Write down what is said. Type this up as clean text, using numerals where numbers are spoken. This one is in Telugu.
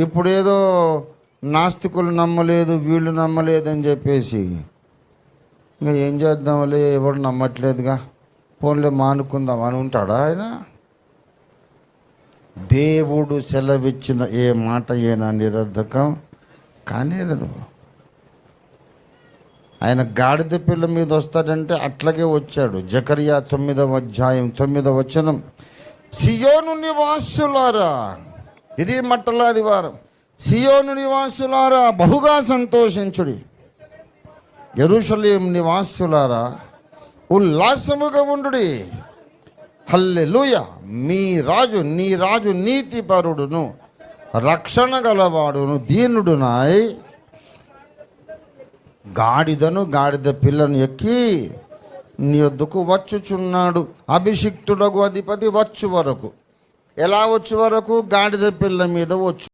ఇప్పుడేదో నాస్తికులు నమ్మలేదు, వీళ్ళు నమ్మలేదని చెప్పేసి ఇంకా ఏం చేద్దాంలే, ఎవరు నమ్మట్లేదుగా, ఫోన్లో మానుకుందాం అని ఉంటాడా ఆయన? దేవుడు సెలవిచ్చిన ఏ మాట అయినా నిరర్ధకం కానేరదు. ఆయన గాడిద పిల్ల మీద వస్తాడంటే అట్లాగే వచ్చాడు. జకరియా 9వ అధ్యాయం 9వ వచనం, సియోను నివాసులారా, ఇది మట్టలాది వారం, సియోను నివాసులారా బహుగా సంతోషించుడి, యెరూషలేము నివాసులారా ఉల్లాసముగా ఉండుడి. హల్లెలూయా, నీ రాజు నీతిపరుడును రక్షణ గలవాడును దీనుడునాయ్ గాడిద పిల్లను ఎక్కి నీ వద్దకు వచ్చుచున్నాడు. అభిషిక్తుడగు అధిపతి వచ్చు వరకు. ఎలా వచ్చు వరకు? గాడిద పిల్ల మీద వచ్చు.